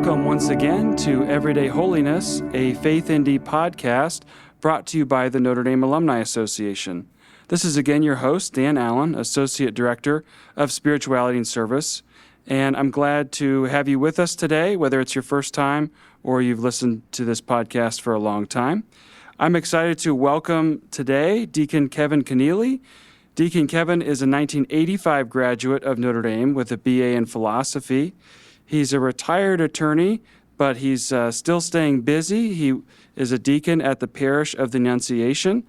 Welcome once again to Everyday Holiness, a Faith ND podcast brought to you by the Notre Dame Alumni Association. This is again your host, Dan Allen, Associate Director of Spirituality and Service, and I'm glad to have you with us today, whether it's your first time or you've listened to this podcast for a long time. I'm excited to welcome today Deacon Kevin Conneely. Deacon Kevin is a 1985 graduate of Notre Dame with a BA in philosophy. He's a retired attorney, but he's still staying busy. He is a deacon at the parish of the Annunciation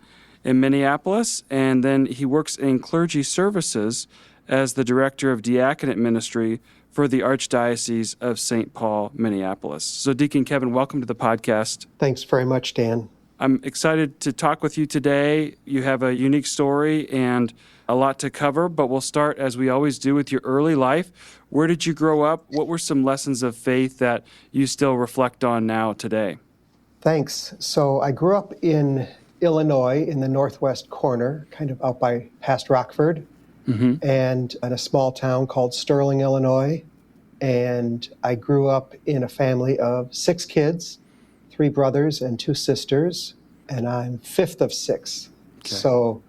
in Minneapolis, and then he works in clergy services as the director of diaconate ministry for the Archdiocese of St. Paul, Minneapolis. So Deacon Kevin, welcome to the podcast. Thanks very much, Dan. I'm excited to talk with you today. You have a unique story and a lot to cover, but we'll start, as we always do, with your early life. Where did you grow up? What were some lessons of faith that you still reflect on now today? Thanks. So I grew up in Illinois in the northwest corner, kind of out by past Rockford, and in a small town called Sterling, Illinois. And I grew up in a family of 6 kids, 3 brothers and 2 sisters, and I'm 5th of 6. Okay. So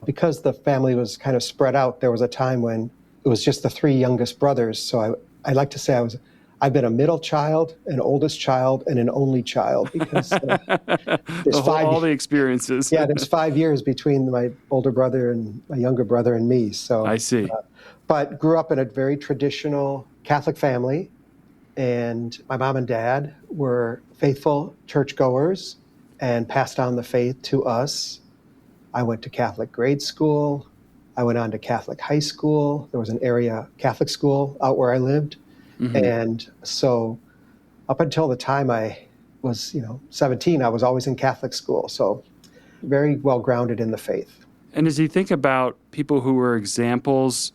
because the family was kind of spread out, there was a time when it was just the 3 youngest brothers. So I like to say I've been a middle child, an oldest child, and an only child, because there's all the experiences. Yeah, there's 5 years between my older brother and my younger brother and me. So I see. But grew up in a very traditional Catholic family, and my mom and dad were faithful churchgoers and passed on the faith to us. I went to Catholic grade school. I went on to Catholic high school. There was an area Catholic school out where I lived. And so up until the time I was, 17, I was always in Catholic school. So very well grounded in the faith. And as you think about people who were examples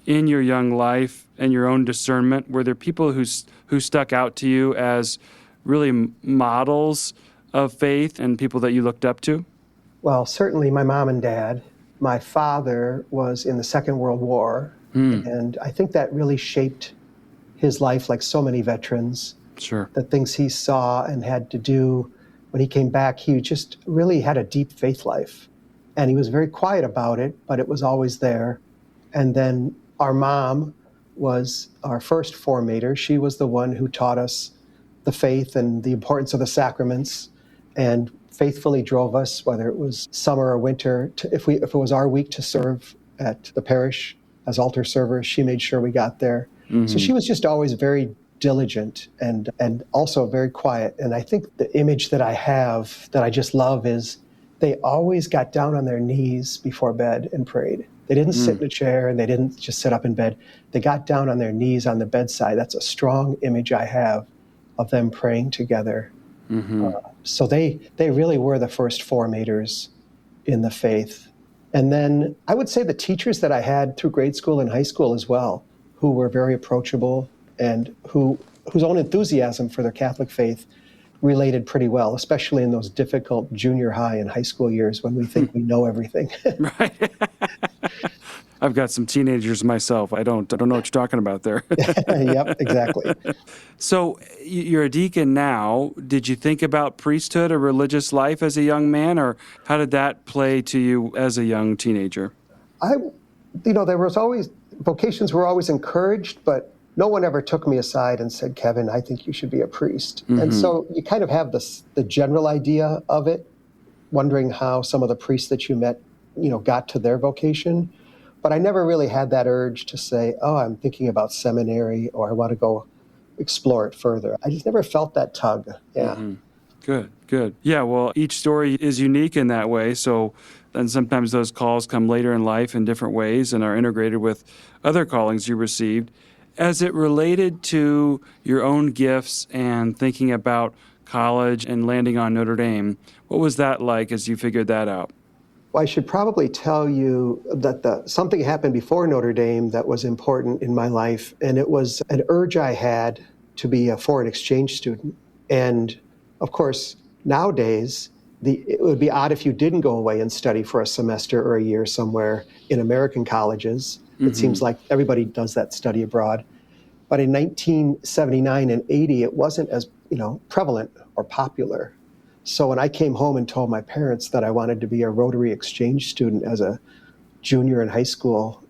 in your young life and your own discernment, were there people who stuck out to you as really models of faith and people that you looked up to? Well, certainly my mom and dad. My father was in the Second World War, and I think that really shaped his life, like so many veterans. Sure. The things he saw and had to do. When he came back, he just really had a deep faith life. And he was very quiet about it, but it was always there. And then our mom was our first formator. She was the one who taught us the faith and the importance of the sacraments, and faithfully drove us, whether it was summer or winter, if it was our week to serve at the parish as altar servers, she made sure we got there. So she was just always very diligent and also very quiet. And I think the image that I have that I just love is they always got down on their knees before bed and prayed. They didn't sit in a chair and they didn't just sit up in bed. They got down on their knees on the bedside. That's a strong image I have of them praying together. So they really were the first formators in the faith. And then I would say the teachers that I had through grade school and high school as well, who were very approachable and whose own enthusiasm for their Catholic faith related pretty well, especially in those difficult junior high and high school years when we think we know everything. Right. I've got some teenagers myself. I don't know what you're talking about there. Yep, exactly. So you're a deacon now. Did you think about priesthood or religious life as a young man, or how did that play to you as a young teenager? There was always, vocations were always encouraged, but no one ever took me aside and said, Kevin, I think you should be a priest. And so you kind of have the general idea of it, wondering how some of the priests that you met, got to their vocation. But I never really had that urge to say, oh, I'm thinking about seminary or I want to go explore it further. I just never felt that tug. Yeah. Good. Yeah, well, each story is unique in that way. So, and sometimes those calls come later in life in different ways and are integrated with other callings you received. As it related to your own gifts and thinking about college and landing on Notre Dame, what was that like as you figured that out? Well, I should probably tell you that something happened before Notre Dame that was important in my life, and it was an urge I had to be a foreign exchange student. And of course, nowadays, it would be odd if you didn't go away and study for a semester or a year somewhere in American colleges. It seems like everybody does that study abroad. But in 1979 and 80, it wasn't as, prevalent or popular. So when I came home and told my parents that I wanted to be a Rotary Exchange student as a junior in high school,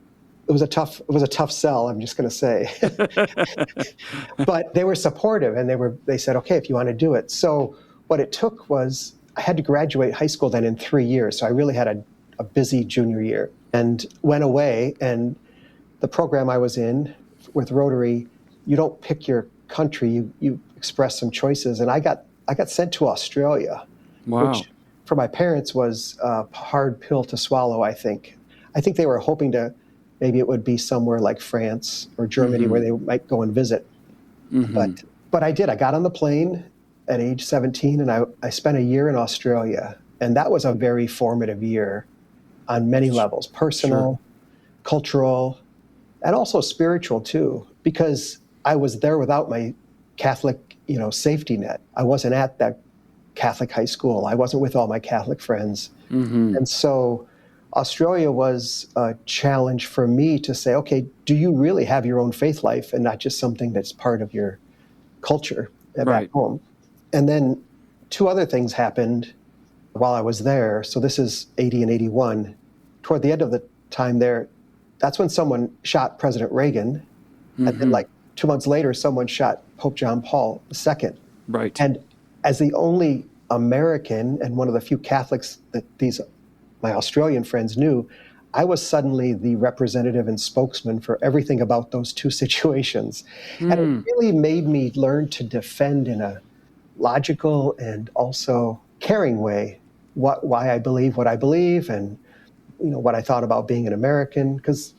it was a tough sell, I'm just going to say. But they were supportive, and they said, okay, if you want to do it. So what it took was I had to graduate high school then in 3 years. So I really had a busy junior year and went away. And the program I was in with Rotary, you don't pick your country, you express some choices. And I got sent to Australia, Wow. which for my parents was a hard pill to swallow, I think. I think they were hoping maybe it would be somewhere like France or Germany where they might go and visit. But I did. I got on the plane at age 17, and I spent a year in Australia. And that was a very formative year on many levels, personal, cultural, and also spiritual too, because I was there without my Catholic, safety net. I wasn't at that Catholic high school. I wasn't with all my Catholic friends. And so Australia was a challenge for me to say, okay, do you really have your own faith life and not just something that's part of your culture back home? And then 2 other things happened while I was there. So this is 80 and 81. Toward the end of the time there, that's when someone shot President Reagan. And then 2 months later, someone shot Pope John Paul II. Right. And as the only American and one of the few Catholics that my Australian friends knew, I was suddenly the representative and spokesman for everything about those 2 situations. And it really made me learn to defend in a logical and also caring way why I believe what I believe and what I thought about being an American, because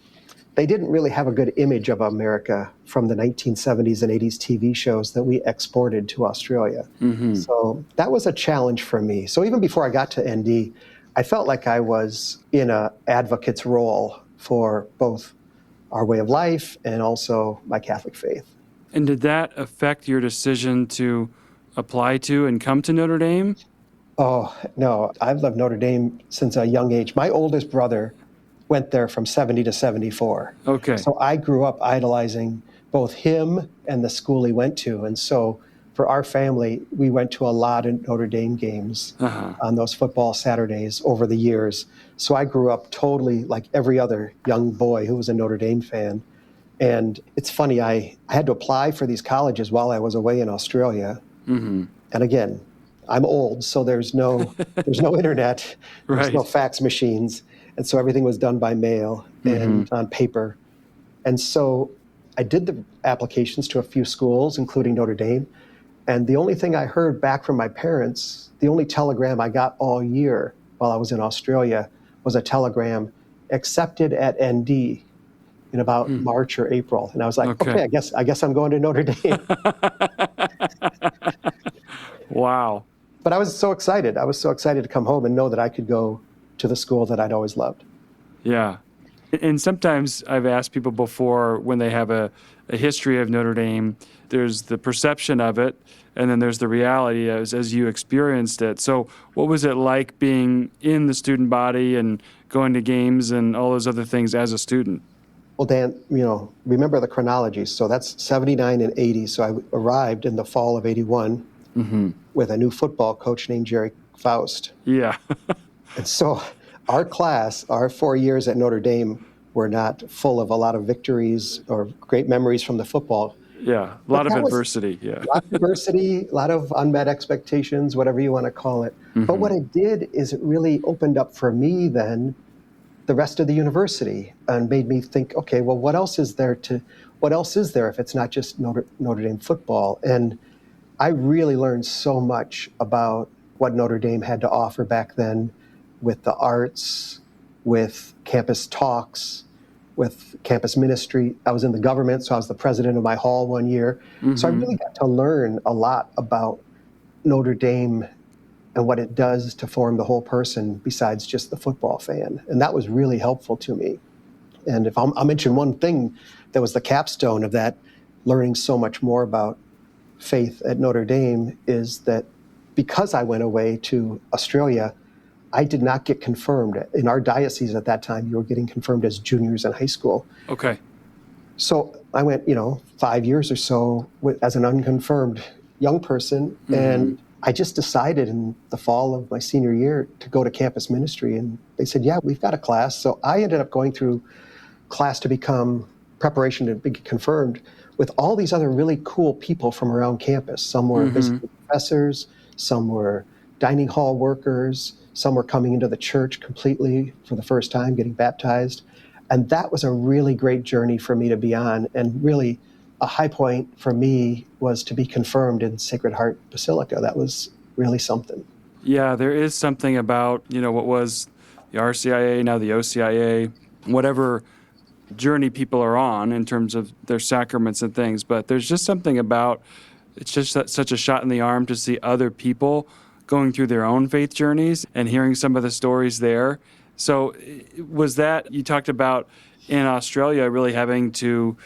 they didn't really have a good image of America from the 1970s and 80s TV shows that we exported to Australia. So that was a challenge for me. So even before I got to ND, I felt like I was in an advocate's role for both our way of life and also my Catholic faith. And did that affect your decision to apply to and come to Notre Dame? Oh, no. I've loved Notre Dame since a young age. My oldest brother went there from 70 to 74. Okay. So I grew up idolizing both him and the school he went to. And so for our family, we went to a lot of Notre Dame games on those football Saturdays over the years. So I grew up totally like every other young boy who was a Notre Dame fan. And it's funny, I had to apply for these colleges while I was away in Australia. And again, I'm old, so there's no internet, there's no fax machines. And so everything was done by mail and on paper. And so I did the applications to a few schools, including Notre Dame. And the only thing I heard back from my parents, the only telegram I got all year while I was in Australia was a telegram accepted at ND in about March or April. And I was like, okay, I guess I'm going to Notre Dame. Wow. But I was so excited. I was so excited to come home and know that I could go to the school that I'd always loved. Yeah. And sometimes I've asked people before when they have a history of Notre Dame, there's the perception of it, and then there's the reality as you experienced it. So what was it like being in the student body and going to games and all those other things as a student? Well, Dan, remember the chronology. So that's 79 and 80. So I arrived in the fall of 81 with a new football coach named Jerry Faust. Yeah. And so our class, our 4 years at Notre Dame were not full of a lot of victories or great memories from the football. Yeah, a lot of adversity. Yeah. A lot of adversity, a lot of unmet expectations, whatever you want to call it. But what it did is it really opened up for me then the rest of the university and made me think, okay, well, what else is there if it's not just Notre Dame football? And I really learned so much about what Notre Dame had to offer back then with the arts, with campus talks, with campus ministry. I was in the government, so I was the president of my hall one year. So I really got to learn a lot about Notre Dame and what it does to form the whole person besides just the football fan. And that was really helpful to me. And if I'll mention one thing that was the capstone of that, learning so much more about faith at Notre Dame, is that because I went away to Australia, I did not get confirmed. In our diocese at that time, you were getting confirmed as juniors in high school. Okay. So I went, 5 years or so as an unconfirmed young person. And I just decided in the fall of my senior year to go to campus ministry. And they said, yeah, we've got a class. So I ended up going through class to become preparation to be confirmed with all these other really cool people from around campus. Some were visiting professors, some were dining hall workers, some were coming into the church completely for the first time, getting baptized. And that was a really great journey for me to be on. And really, a high point for me was to be confirmed in Sacred Heart Basilica. That was really something. Yeah, there is something about, what was the RCIA, now the OCIA, whatever journey people are on in terms of their sacraments and things. But there's just something about, it's just such a shot in the arm to see other people going through their own faith journeys and hearing some of the stories there. So was that, you talked about in Australia really having to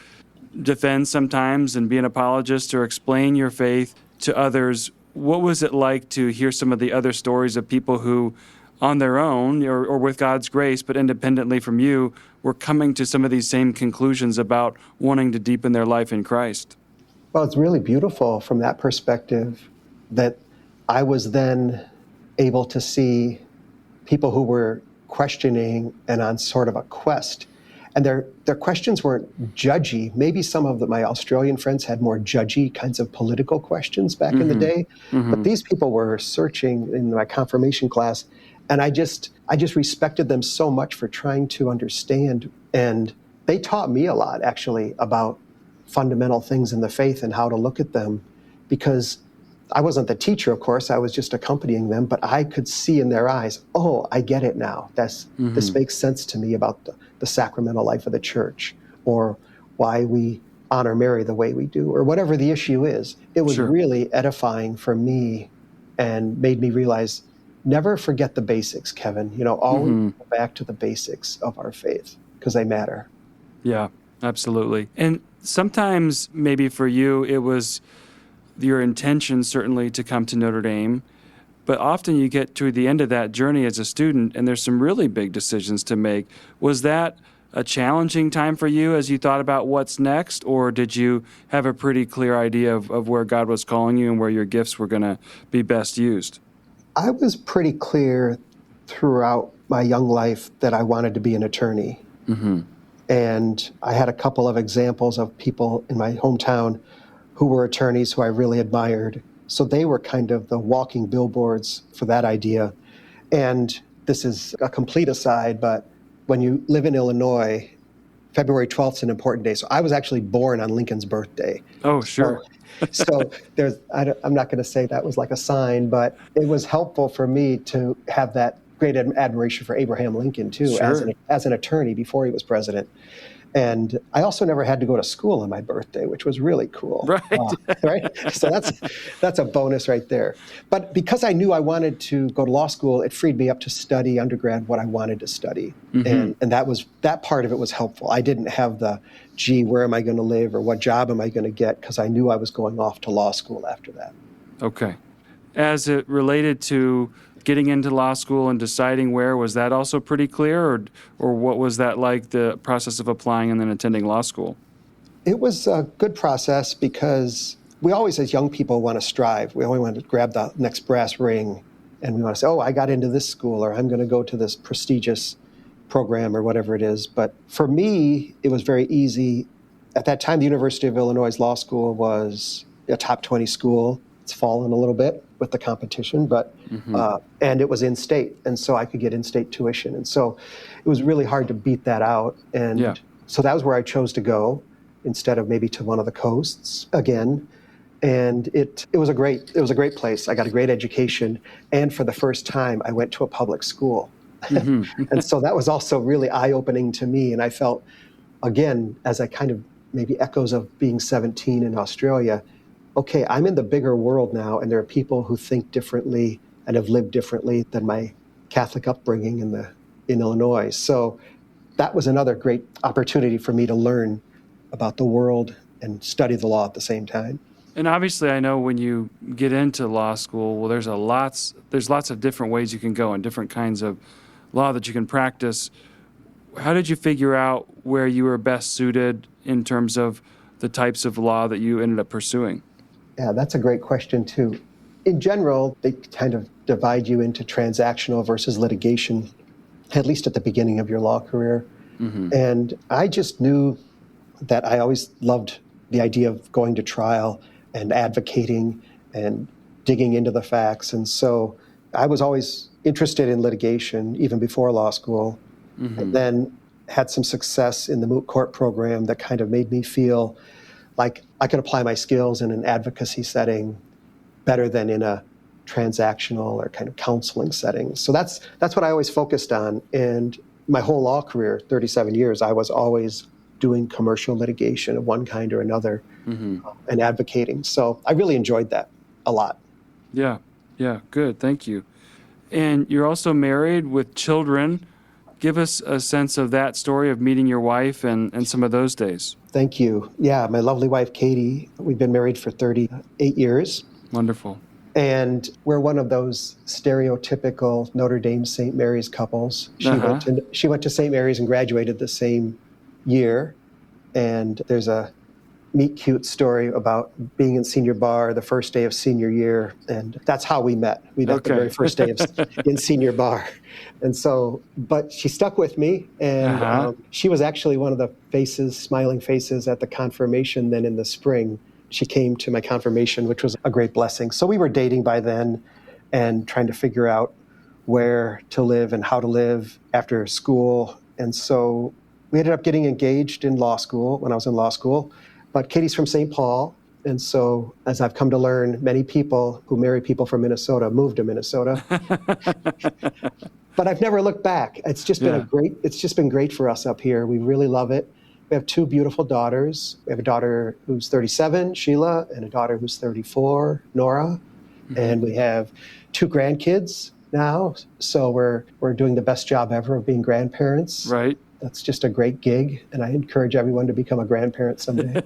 defend sometimes and be an apologist or explain your faith to others. What was it like to hear some of the other stories of people who, on their own or with God's grace, but independently from you, were coming to some of these same conclusions about wanting to deepen their life in Christ? Well, it's really beautiful from that perspective that I was then able to see people who were questioning and on sort of a quest. And their questions weren't judgy. Maybe some of my Australian friends had more judgy kinds of political questions back in the day. But these people were searching in my confirmation class. And I just respected them so much for trying to understand. And they taught me a lot, actually, about fundamental things in the faith and how to look at them. Because I wasn't the teacher, of course. I was just accompanying them. But I could see in their eyes, oh, I get it now. This makes sense to me about the sacramental life of the church, or why we honor Mary the way we do, or whatever the issue is. It was really edifying for me and made me realize, never forget the basics, Kevin. Always go back to the basics of our faith because they matter. Yeah, absolutely. And sometimes maybe for you, it was your intention certainly to come to Notre Dame, but often you get to the end of that journey as a student and there's some really big decisions to make. Was that a challenging time for you as you thought about what's next, or did you have a pretty clear idea of where God was calling you and where your gifts were going to be best used? I was pretty clear throughout my young life that I wanted to be an attorney. And I had a couple of examples of people in my hometown who were attorneys who I really admired. So they were kind of the walking billboards for that idea. And this is a complete aside, but when you live in Illinois, February 12th is an important day. So I was actually born on Lincoln's birthday. Oh, sure. So I'm not going to say that was like a sign, but it was helpful for me to have that great admiration for Abraham Lincoln, too, as an attorney before he was president. And I also never had to go to school on my birthday, which was really cool. Right. So that's a bonus right there. But because I knew I wanted to go to law school, it freed me up to study undergrad what I wanted to study. And that part of it was helpful. I didn't have where am I going to live or what job am I going to get, because I knew I was going off to law school after that. Okay. As it related to getting into law school and deciding where, was that also pretty clear, or what was that like, the process of applying and then attending law school? It was a good process because we always, as young people, want to strive. We always want to grab the next brass ring, and we want to say, oh, I got into this school, or I'm going to go to this prestigious program, or whatever it is. But for me, it was very easy. At that time, the University of Illinois Law School was a top 20 school. It's fallen a little bit with the competition, but and it was in-state, and so I could get in-state tuition, and so it was really hard to beat that out. And so that was where I chose to go instead of maybe to one of the coasts again. And it was a great place. I got a great education, and for the first time, I went to a public school, and so that was also really eye-opening to me. And I felt, again, as I kind of maybe echoes of being 17 in Australia, okay, I'm in the bigger world now, and there are people who think differently and have lived differently than my Catholic upbringing in Illinois. So that was another great opportunity for me to learn about the world and study the law at the same time. And obviously, I know when you get into law school, well, there's lots of different ways you can go and different kinds of law that you can practice. How did you figure out where you were best suited in terms of the types of law that you ended up pursuing? Yeah, that's a great question, too. In general, they kind of divide you into transactional versus litigation, at least at the beginning of your law career. Mm-hmm. And I just knew that I always loved the idea of going to trial and advocating and digging into the facts. And so I was always interested in litigation, even before law school, and then had some success in the moot court program that kind of made me feel like I could apply my skills in an advocacy setting better than in a transactional or kind of counseling setting. So that's what I always focused on. And my whole law career, 37 years, I was always doing commercial litigation of one kind or another and advocating. So I really enjoyed that a lot. Yeah, good. Thank you. And you're also married with children. Give us a sense of that story of meeting your wife and some of those days. Thank you. Yeah, my lovely wife, Katie, we've been married for 38 years. Wonderful. And we're one of those stereotypical Notre Dame St. Mary's couples. She went to St. Mary's and graduated the same year. And there's a meet cute story about being in senior bar the first day of senior year. And that's how we met. We met the very first day in senior bar. And so, but she stuck with me. And she was actually one of the smiling faces at the confirmation then in the spring. She came to my confirmation, which was a great blessing. So we were dating by then and trying to figure out where to live and how to live after school. And so we ended up getting engaged in law school when I was in law school. But Katie's from St. Paul. And so as I've come to learn, many people who marry people from Minnesota move to Minnesota. But I've never looked back. It's just been great for us up here. We really love it. We have two beautiful daughters. We have a daughter who's 37, Sheila, and a daughter who's 34, Nora. And we have two grandkids now. So we're doing the best job ever of being grandparents. Right. That's just a great gig. And I encourage everyone to become a grandparent someday.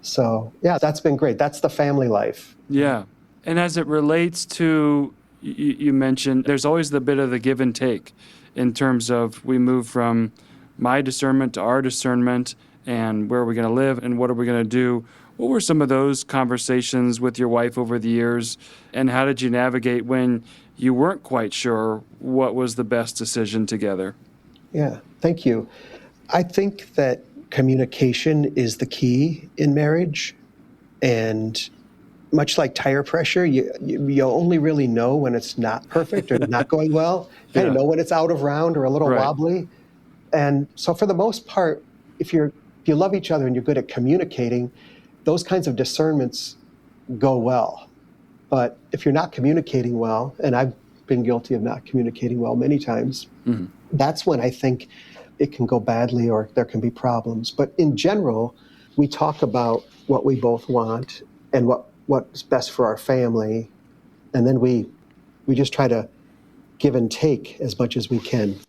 So yeah, that's been great. That's the family life. Yeah. And as it relates to, you mentioned, there's always the bit of the give and take in terms of we move from my discernment to our discernment and where are we going to live and what are we going to do. What were some of those conversations with your wife over the years, and how did you navigate when you weren't quite sure what was the best decision together? Yeah, thank you. I think that communication is the key in marriage, and much like tire pressure, you only really know when it's not perfect or not going well. You kind of know when it's out of round or a little wobbly. And so for the most part, if you love each other and you're good at communicating, those kinds of discernments go well. But if you're not communicating well, and I've been guilty of not communicating well many times, that's when I think it can go badly or there can be problems. But in general, we talk about what we both want and what's best for our family. And then we just try to give and take as much as we can.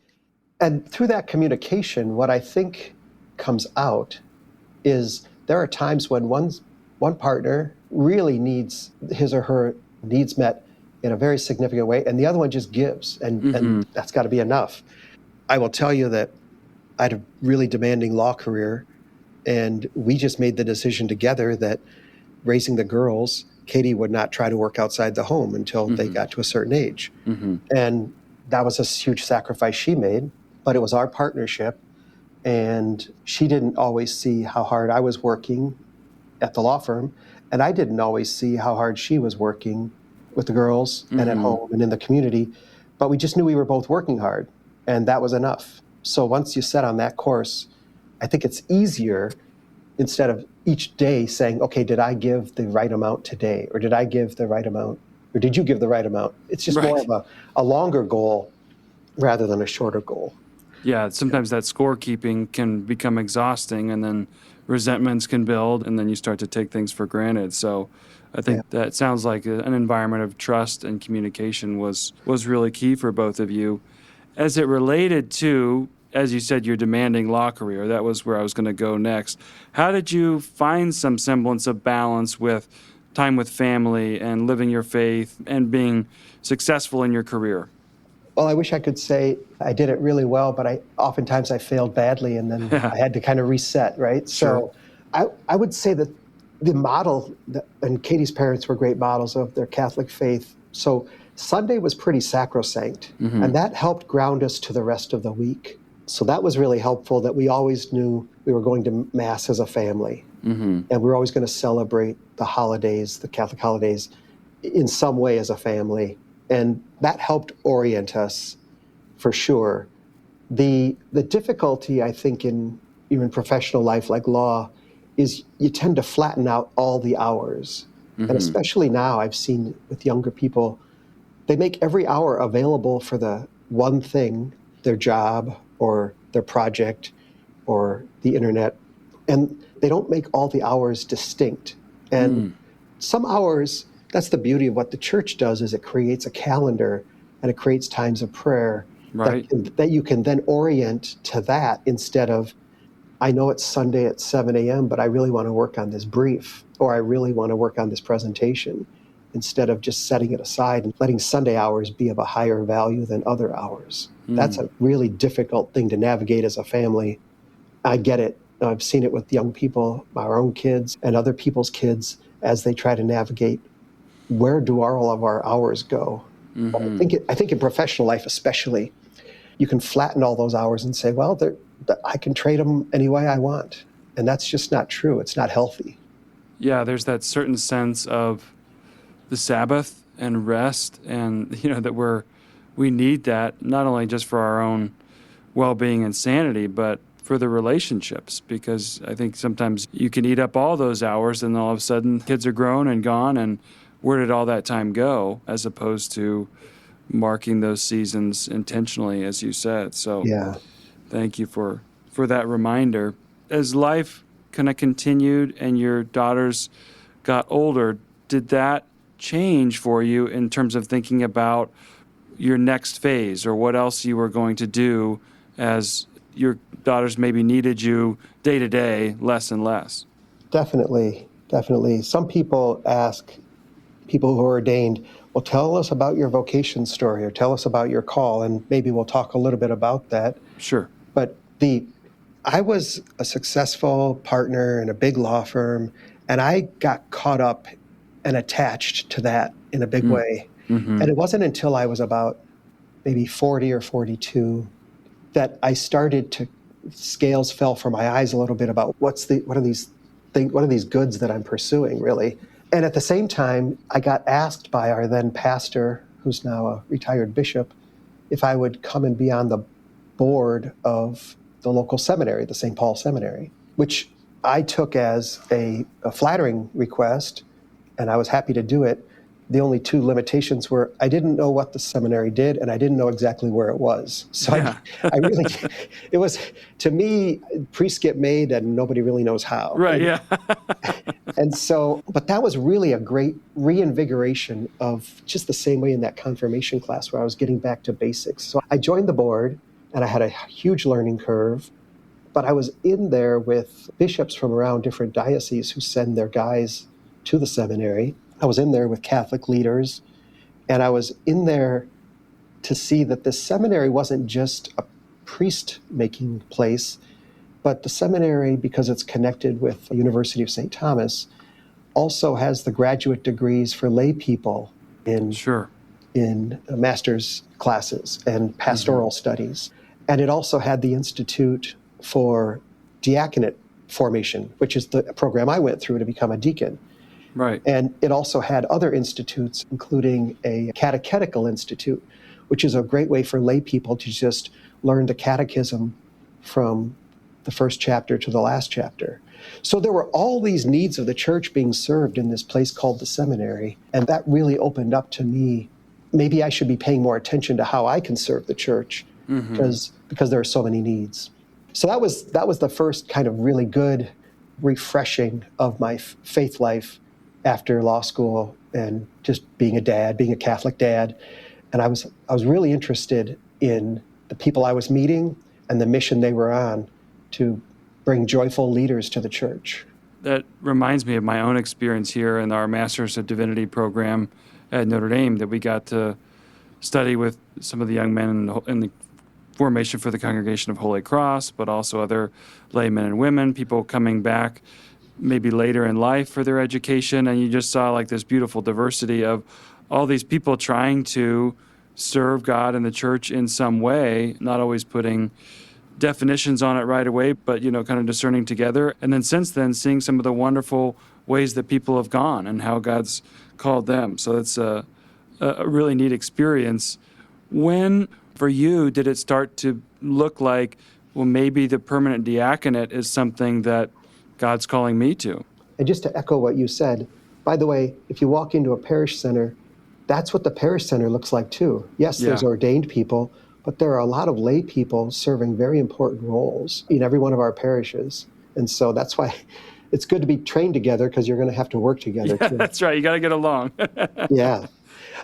And through that communication, what I think comes out is there are times when one partner really needs his or her needs met in a very significant way, and the other one just gives, and that's got to be enough. I will tell you that I had a really demanding law career, and we just made the decision together that raising the girls, Katie would not try to work outside the home until they got to a certain age. And that was a huge sacrifice she made, but it was our partnership. And she didn't always see how hard I was working at the law firm, and I didn't always see how hard she was working with the girls and at home and in the community. But we just knew we were both working hard, and that was enough. So once you set on that course, I think it's easier, instead of each day saying, okay, did I give the right amount today? Or did I give the right amount? Or did you give the right amount? It's just more of a longer goal rather than a shorter goal. Yeah, sometimes that scorekeeping can become exhausting, and then resentments can build, and then you start to take things for granted. So I think that sounds like an environment of trust and communication was really key for both of you. As it related to, as you said, your demanding law career, that was where I was going to go next. How did you find some semblance of balance with time with family and living your faith and being successful in your career? Well, I wish I could say I did it really well, but oftentimes I failed badly, and then I had to kind of reset, right? Sure. So I would say that the model, and Katie's parents were great models of their Catholic faith. So Sunday was pretty sacrosanct, and that helped ground us to the rest of the week. So that was really helpful, that we always knew we were going to Mass as a family, and we were always going to celebrate the holidays, the Catholic holidays, in some way as a family. And that helped orient us for sure. The difficulty, I think, in even professional life like law, is you tend to flatten out all the hours. And especially now, I've seen with younger people, they make every hour available for the one thing, their job or their project or the internet. And they don't make all the hours distinct. And some hours, that's the beauty of what the church does, is it creates a calendar and it creates times of prayer that you can then orient to that, instead of, I know it's Sunday at 7 a.m., but I really want to work on this brief, or I really want to work on this presentation, instead of just setting it aside and letting Sunday hours be of a higher value than other hours. That's a really difficult thing to navigate as a family. I get it. I've seen it with young people, our own kids and other people's kids, as they try to navigate, where do all of our hours go? I think in professional life especially, you can flatten all those hours and say, well, I can trade them any way I want. And that's just not true. It's not healthy. Yeah, there's that certain sense of the Sabbath and rest, and that we need that, not only just for our own well-being and sanity, but for the relationships, because I think sometimes you can eat up all those hours and all of a sudden kids are grown and gone, and where did all that time go, as opposed to marking those seasons intentionally, as you said. So yeah. Thank you for that reminder. As life kind of continued and your daughters got older, did that change for you in terms of thinking about your next phase, or what else you were going to do as your daughters maybe needed you day to day less and less? Definitely. Some people ask people who are ordained, well, tell us about your vocation story, or tell us about your call, and maybe we'll talk a little bit about that. Sure. But I was a successful partner in a big law firm, and I got caught up and attached to that in a big way. And it wasn't until I was about maybe 40 or 42 that I started to, scales fell from my eyes a little bit about what are these goods that I'm pursuing, really. And at the same time, I got asked by our then pastor, who's now a retired bishop, if I would come and be on the board of the local seminary, the St. Paul Seminary, which I took as a flattering request, and I was happy to do it. The only two limitations were I didn't know what the seminary did, and I didn't know exactly where it was. So Yeah. I really, it was, to me, priests get made and nobody really knows how. Right, yeah. And so, but that was really a great reinvigoration of, just the same way in that confirmation class where I was getting back to basics. So I joined the board, and I had a huge learning curve, but I was in there with bishops from around different dioceses who send their guys to the seminary. I was in there with Catholic leaders, and I was in there to see that the seminary wasn't just a priest-making place, but the seminary, because it's connected with the University of St. Thomas, also has the graduate degrees for lay people in master's classes and pastoral studies. And it also had the Institute for Diaconate Formation, which is the program I went through to become a deacon. Right. And it also had other institutes, including a catechetical institute, which is a great way for lay people to just learn the catechism from the first chapter to the last chapter. So there were all these needs of the church being served in this place called the seminary. And that really opened up to me, maybe I should be paying more attention to how I can serve the church, because there are so many needs. So that was the first kind of really good refreshing of my faith life after law school, and just being a Catholic dad. And I was really interested in the people I was meeting and the mission they were on to bring joyful leaders to the church. That reminds me of my own experience here in our Masters of Divinity program at Notre Dame, that we got to study with some of the young men in the formation for the Congregation of Holy Cross, but also other laymen and women, people coming back maybe later in life for their education. And you just saw like this beautiful diversity of all these people trying to serve God and the church in some way, not always putting definitions on it right away, but, kind of discerning together. And then since then, seeing some of the wonderful ways that people have gone and how God's called them. So it's a really neat experience. When, for you, did it start to look like, well, maybe the permanent diaconate is something that God's calling me to? And just to echo what you said, by the way, if you walk into a parish center, that's what the parish center looks like too. Yes, there's ordained people, but there are a lot of lay people serving very important roles in every one of our parishes. And so that's why it's good to be trained together, because you're going to have to work together too. That's right. You got to get along. Yeah.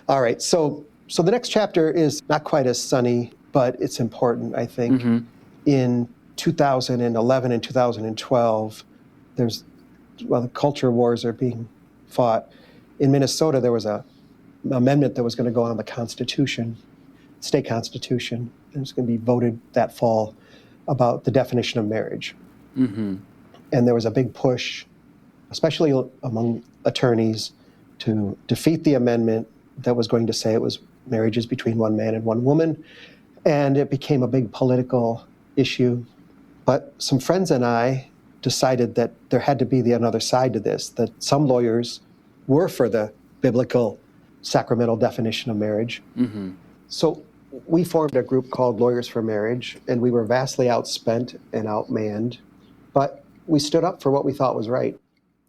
All right. So the next chapter is not quite as sunny, but it's important, I think. Mm-hmm. In 2011 and 2012, the culture wars are being fought. In Minnesota, there was an amendment that was going to go on the Constitution, state Constitution. It was going to be voted that fall about the definition of marriage. Mm-hmm. And there was a big push, especially among attorneys, to defeat the amendment that was going to say it was marriages between one man and one woman. And it became a big political issue. But some friends and I decided that there had to be another side to this, that some lawyers were for the biblical sacramental definition of marriage. Mm-hmm. So we formed a group called Lawyers for Marriage, and we were vastly outspent and outmanned, but we stood up for what we thought was right.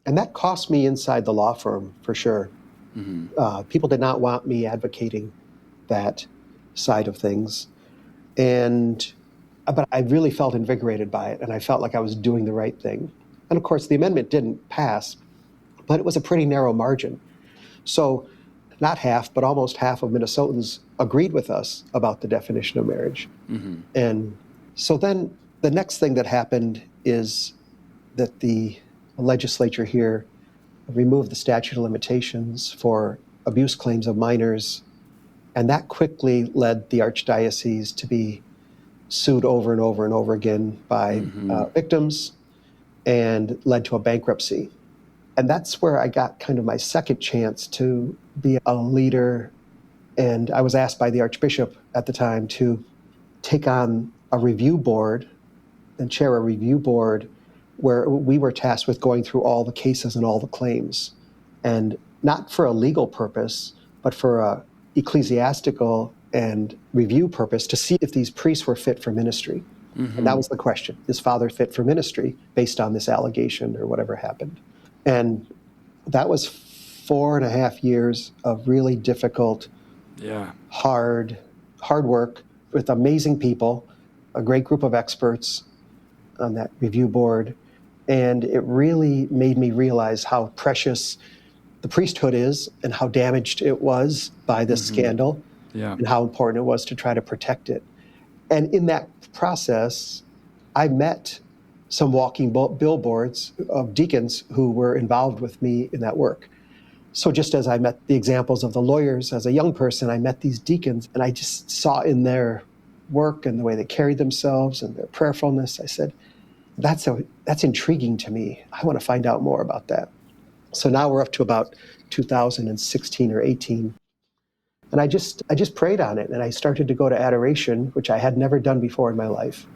And that cost me inside the law firm, for sure. Mm-hmm. People did not want me advocating that side of things. But I really felt invigorated by it, and I felt like I was doing the right thing. And of course, the amendment didn't pass, but it was a pretty narrow margin. So not half, but almost half of Minnesotans agreed with us about the definition of marriage. Mm-hmm. And so then the next thing that happened is that the legislature here removed the statute of limitations for abuse claims of minors, and that quickly led the archdiocese to be sued over and over and over again by victims, and led to a bankruptcy. And that's where I got kind of my second chance to be a leader. And I was asked by the Archbishop at the time to take on a review board and chair a review board where we were tasked with going through all the cases and all the claims. And not for a legal purpose, but for a ecclesiastical and review purpose to see if these priests were fit for ministry. Mm-hmm. And that was the question. Is Father fit for ministry based on this allegation or whatever happened? And that was 4.5 years of really difficult, hard work with amazing people, a great group of experts on that review board. And it really made me realize how precious the priesthood is and how damaged it was by this scandal, and how important it was to try to protect it. And in that process, I met some walking billboards of deacons who were involved with me in that work. So just as I met the examples of the lawyers as a young person, I met these deacons, and I just saw in their work and the way they carried themselves and their prayerfulness, I said, that's intriguing to me. I want to find out more about that. So now we're up to about 2016 or 18. And I just prayed on it, and I started to go to adoration, which I had never done before in my life,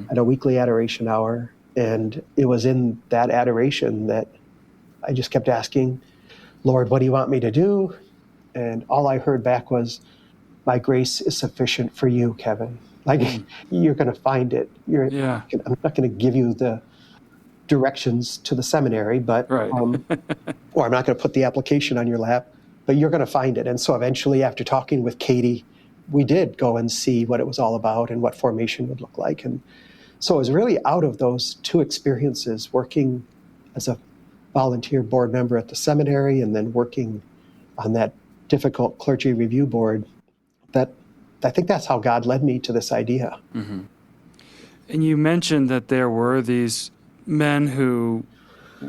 at a weekly adoration hour. And it was in that adoration that I just kept asking, Lord, what do you want me to do? And all I heard back was, my grace is sufficient for you, Kevin. You're going to find it. I'm not going to give you the directions to the seminary, but or I'm not going to put the application on your lap, but you're going to find it. And so eventually, after talking with Katie, we did go and see what it was all about and what formation would look like. And so it was really out of those two experiences, working as a volunteer board member at the seminary and then working on that difficult clergy review board, that I think that's how God led me to this idea. Mm-hmm. And you mentioned that there were these men who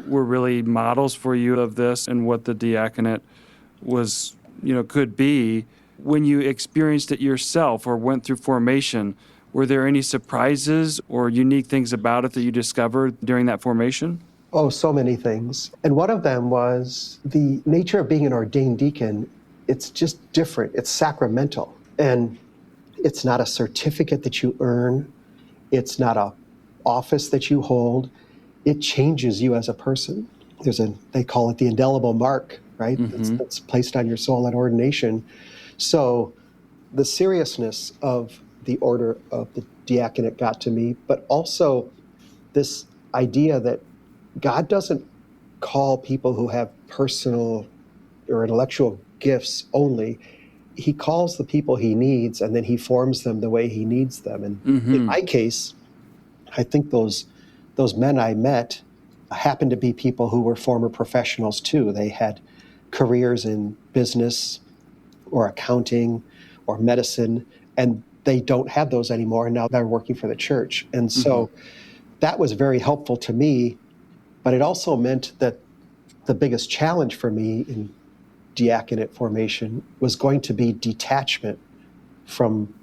were really models for you of this and what the diaconate was, could be. When you experienced it yourself or went through formation, were there any surprises or unique things about it that you discovered during that formation? Oh, so many things. And one of them was the nature of being an ordained deacon. It's just different. It's sacramental. And it's not a certificate that you earn. It's not a office that you hold. It changes you as a person. They call it the indelible mark, right? That's placed on your soul at ordination. So the seriousness of the order of the diaconate got to me, but also this idea that God doesn't call people who have personal or intellectual gifts only. He calls the people he needs, and then he forms them the way he needs them. And in my case, I think those men I met happened to be people who were former professionals too. They had careers in business or accounting or medicine, and they don't have those anymore. And now they're working for the church. And so that was very helpful to me. But it also meant that the biggest challenge for me in diaconate formation was going to be detachment from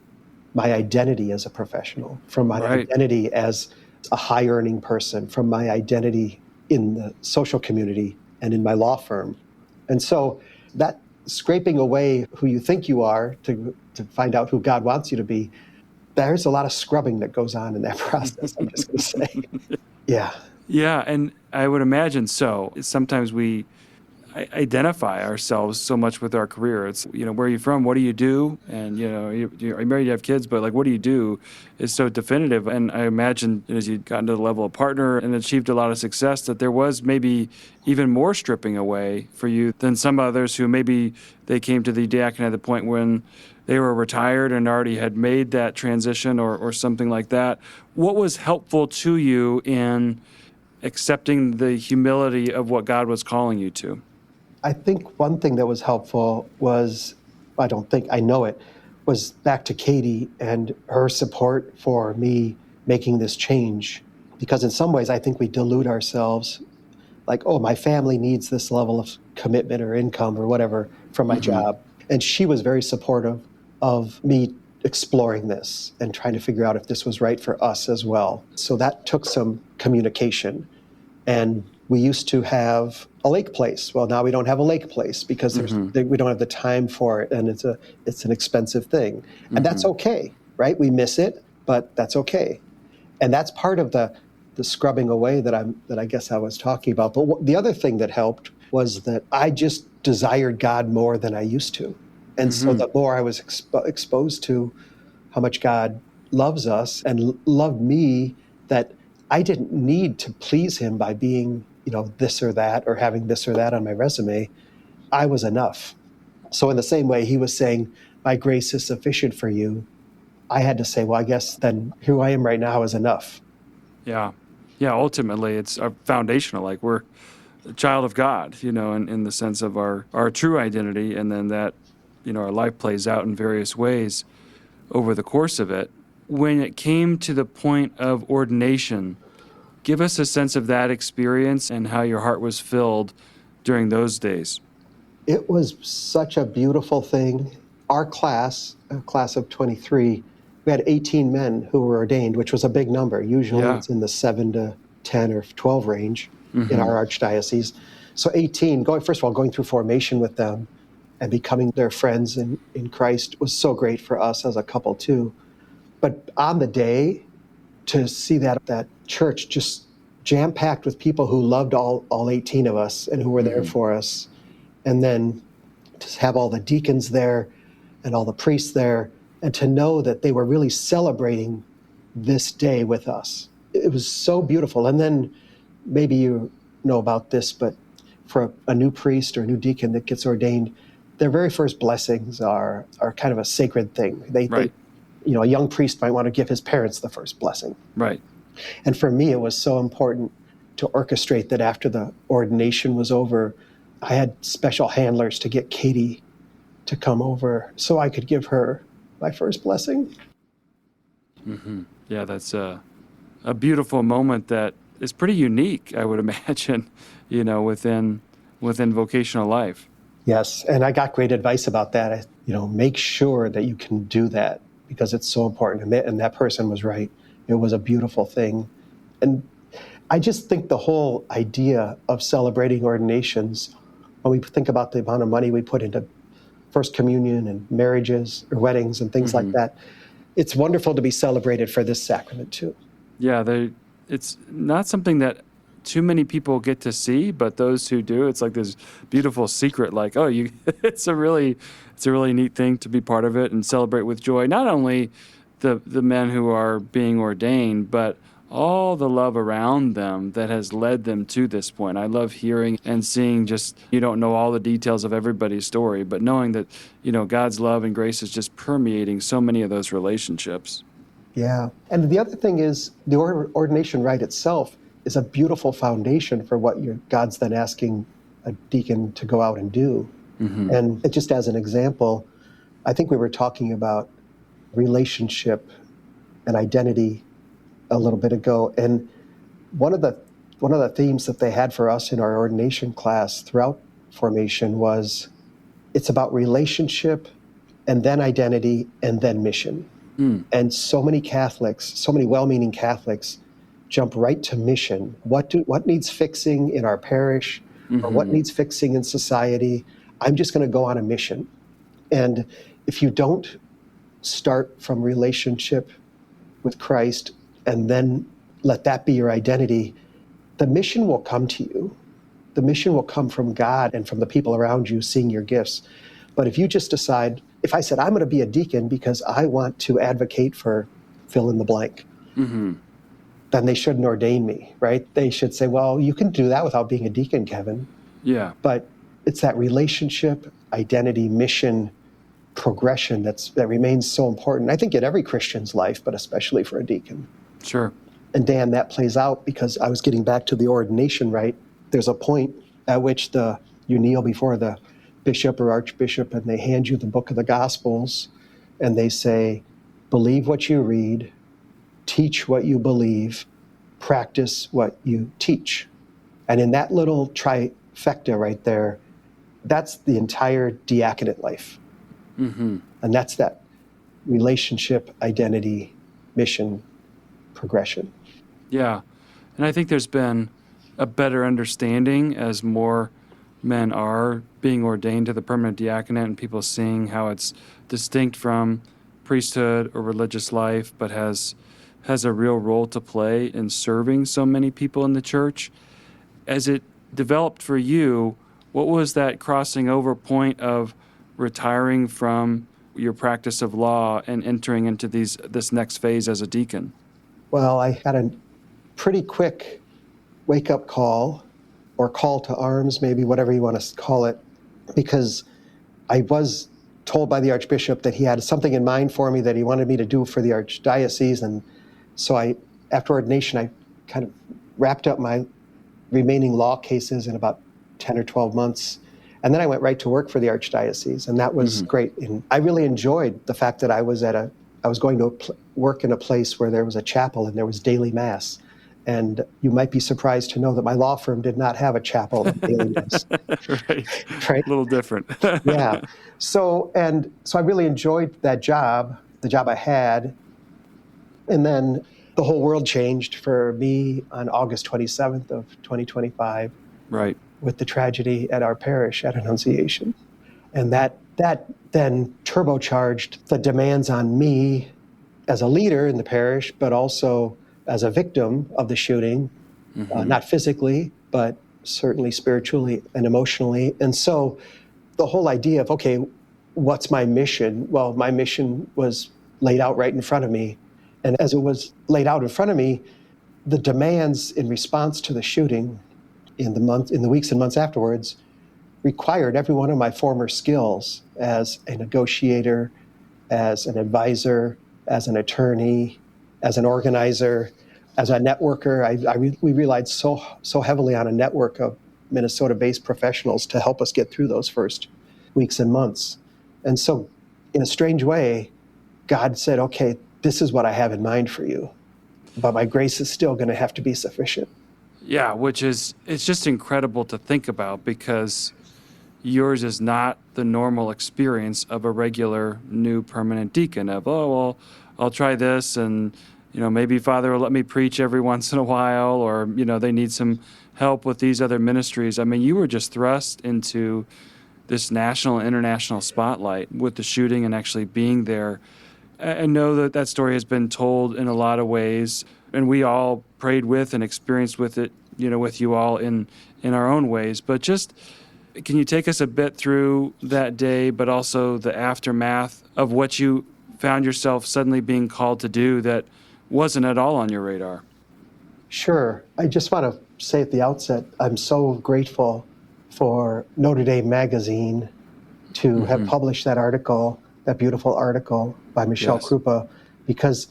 my identity as a professional, from my identity as a high-earning person, from my identity in the social community and in my law firm. And so that scraping away who you think you are to find out who God wants you to be, there's a lot of scrubbing that goes on in that process, I'm just going to say. Yeah. Yeah, and I would imagine so. Sometimes we identify ourselves so much with our career. It's, where are you from? What do you do? And, you're married, you have kids, but what do you do is so definitive. And I imagine as you got into the level of partner and achieved a lot of success, that there was maybe even more stripping away for you than some others who maybe they came to the diaconate at the point when they were retired and already had made that transition or something like that. What was helpful to you in accepting the humility of what God was calling you to? I think one thing that was helpful was, I know it, was back to Katie and her support for me making this change. Because in some ways, I think we delude ourselves, like, oh, my family needs this level of commitment or income or whatever from my job. And she was very supportive of me exploring this and trying to figure out if this was right for us as well. So that took some communication. And we used to have a lake place. Well, now we don't have a lake place because we don't have the time for it, and it's an expensive thing. And that's okay, right? We miss it, but that's okay. And that's part of the scrubbing away that I guess I was talking about. But the other thing that helped was that I just desired God more than I used to. And so the more I was exposed to how much God loves us and loved me, that I didn't need to please him by being, this or that or having this or that on my resume. I was enough. So in the same way he was saying, my grace is sufficient for you, I had to say, well, I guess then who I am right now is enough. Yeah. Yeah, ultimately it's foundational. Like we're a child of God, in the sense of our true identity, and then that, our life plays out in various ways over the course of it. When it came to the point of ordination, give us a sense of that experience and how your heart was filled during those days. It was such a beautiful thing. Our class, a class of 23, we had 18 men who were ordained, which was a big number. Usually it's in the 7 to 10 or 12 range in our archdiocese. So 18, first of all, going through formation with them and becoming their friends in Christ was so great for us as a couple too. But on the day, to see that church just jam-packed with people who loved all 18 of us and who were there for us, and then to have all the deacons there and all the priests there, and to know that they were really celebrating this day with us. It was so beautiful. And then maybe you know about this, but for a new priest or a new deacon that gets ordained, their very first blessings are kind of a sacred thing. They a young priest might want to give his parents the first blessing. Right. And for me, it was so important to orchestrate that after the ordination was over, I had special handlers to get Katie to come over so I could give her my first blessing. Yeah, that's a beautiful moment that is pretty unique, I would imagine, within vocational life. Yes, and I got great advice about that. Make sure that you can do that because it's so important. And that person was right. It was a beautiful thing. And I just think the whole idea of celebrating ordinations, when we think about the amount of money we put into First Communion and marriages or weddings and things like that, it's wonderful to be celebrated for this sacrament too. Yeah, it's not something that too many people get to see, but those who do, it's like this beautiful secret, like, oh, you, it's a really neat thing to be part of it and celebrate with joy. Not only the men who are being ordained, but all the love around them that has led them to this point. I love hearing and seeing, just, you don't know all the details of everybody's story, but knowing that, God's love and grace is just permeating so many of those relationships. Yeah. And the other thing is the ordination rite itself is a beautiful foundation for what God's then asking a deacon to go out and do. And just as an example, I think we were talking about relationship and identity a little bit ago. And one of the themes that they had for us in our ordination class throughout formation was it's about relationship and then identity and then mission. And so many Catholics, so many well-meaning Catholics jump right to mission. What needs fixing in our parish or what needs fixing in society? I'm just going to go on a mission. And if you don't start from relationship with Christ and then let that be your identity, the mission will come to you. The mission will come from God and from the people around you seeing your gifts. But if you just decide, if I said, I'm going to be a deacon because I want to advocate for fill in the blank, then they shouldn't ordain me, right? They should say, well, you can do that without being a deacon, Kevin. Yeah. But it's that relationship, identity, mission, progression that remains so important. I think in every Christian's life, but especially for a deacon. Sure. And Dan, that plays out because I was getting back to the ordination rite. There's a point at which you kneel before the bishop or archbishop and they hand you the book of the Gospels and they say, believe what you read, teach what you believe, practice what you teach. And in that little trifecta right there, that's the entire diaconate life. And that's that relationship, identity, mission, progression. Yeah. And I think there's been a better understanding as more men are being ordained to the permanent diaconate and people seeing how it's distinct from priesthood or religious life, but has a real role to play in serving so many people in the church. As it developed for you, what was that crossing over point of retiring from your practice of law and entering into this next phase as a deacon? Well, I had a pretty quick wake-up call, or call to arms, maybe whatever you want to call it, because I was told by the Archbishop that he had something in mind for me that he wanted me to do for the Archdiocese. And so after ordination, I kind of wrapped up my remaining law cases in about 10 or 12 months. And then I went right to work for the Archdiocese, and that was great. And I really enjoyed the fact that I was going to work in a place where there was a chapel and there was daily Mass. And you might be surprised to know that my law firm did not have a chapel and daily Mass. Right. A little different. Yeah. So I really enjoyed that job, the job I had. And then the whole world changed for me on August 27th of 2025. Right. With the tragedy at our parish at Annunciation. And that then turbocharged the demands on me as a leader in the parish, but also as a victim of the shooting, not physically, but certainly spiritually and emotionally. And so the whole idea of, okay, what's my mission? Well, my mission was laid out right in front of me. And as it was laid out in front of me, the demands in response to the shooting in the weeks and months afterwards required every one of my former skills as a negotiator, as an advisor, as an attorney, as an organizer, as a networker. We relied so heavily on a network of Minnesota-based professionals to help us get through those first weeks and months. And so, in a strange way, God said, okay, this is what I have in mind for you, but my grace is still going to have to be sufficient. Yeah, it's just incredible to think about, because yours is not the normal experience of a regular new permanent deacon of, oh, well, I'll try this and maybe Father will let me preach every once in a while, or, they need some help with these other ministries. I mean, you were just thrust into this national and international spotlight with the shooting and actually being there. I know that story has been told in a lot of ways, and we all prayed with and experienced with it, with you all in our own ways. But just, can you take us a bit through that day, but also the aftermath of what you found yourself suddenly being called to do that wasn't at all on your radar? Sure. I just want to say at the outset, I'm so grateful for Notre Dame Magazine to have published that article, that beautiful article by Michelle Krupa, because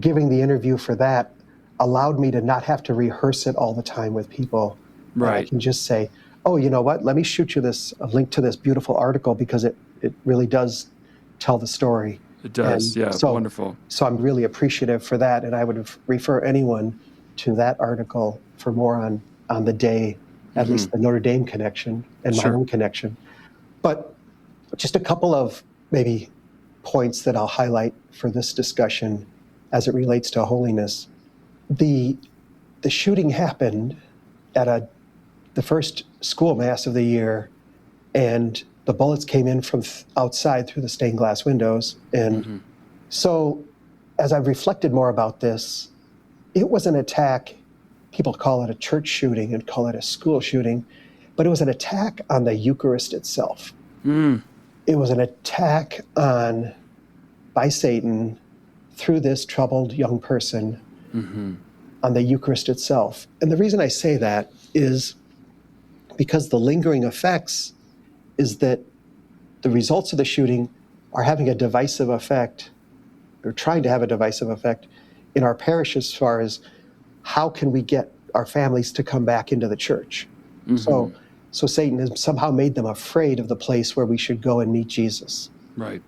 giving the interview for that allowed me to not have to rehearse it all the time with people. Right. I can just say, oh, you know what? Let me shoot you a link to this beautiful article, because it really does tell the story. It does, wonderful. So I'm really appreciative for that, and I would refer anyone to that article for more on the day, at least the Notre Dame connection and my own connection. But just a couple of maybe points that I'll highlight for this discussion as it relates to holiness. The shooting happened at the first school mass of the year, and the bullets came in from outside through the stained glass windows. And so as I've reflected more about this, it was an attack. People call it a church shooting and call it a school shooting, but it was an attack on the Eucharist itself. It was an attack by Satan through this troubled young person on the Eucharist itself. And the reason I say that is because the lingering effects is that the results of the shooting are having a divisive effect, or trying to have a divisive effect, in our parish as far as how can we get our families to come back into the church. So Satan has somehow made them afraid of the place where we should go and meet Jesus. Right.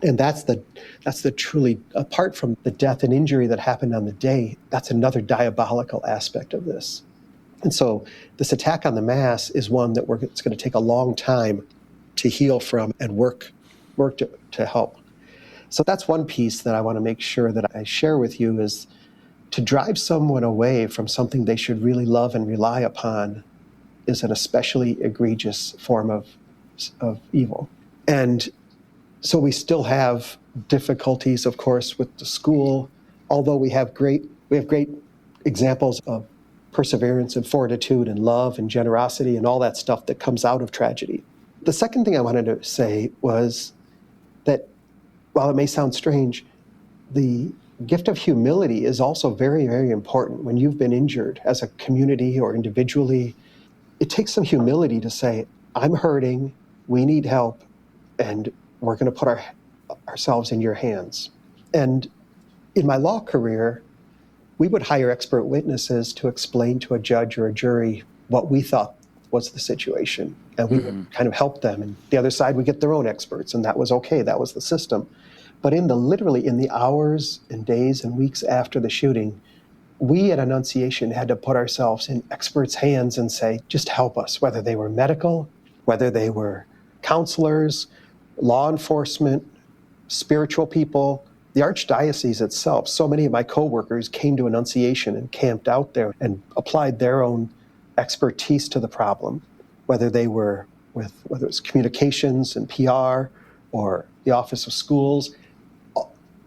And that's the truly, apart from the death and injury that happened on the day, that's another diabolical aspect of this. And so this attack on the Mass is one that it's going to take a long time to heal from and work to help. So that's one piece that I want to make sure that I share with you, is to drive someone away from something they should really love and rely upon is an especially egregious form of evil. And so we still have difficulties, of course, with the school, although we have great examples of perseverance and fortitude and love and generosity and all that stuff that comes out of tragedy. The second thing I wanted to say was that, while it may sound strange, the gift of humility is also very, very important. When you've been injured as a community or individually, it takes some humility to say, I'm hurting, we need help, and we're going to put ourselves in your hands. And in my law career, we would hire expert witnesses to explain to a judge or a jury what we thought was the situation. And we would kind of help them. And the other side would get their own experts, and that was okay. That was the system. But literally in the hours and days and weeks after the shooting, we at Annunciation had to put ourselves in experts' hands and say, just help us, whether they were medical, whether they were counselors, law enforcement, spiritual people, the Archdiocese itself. So many of my coworkers came to Annunciation and camped out there and applied their own expertise to the problem, whether it was communications and PR or the Office of Schools.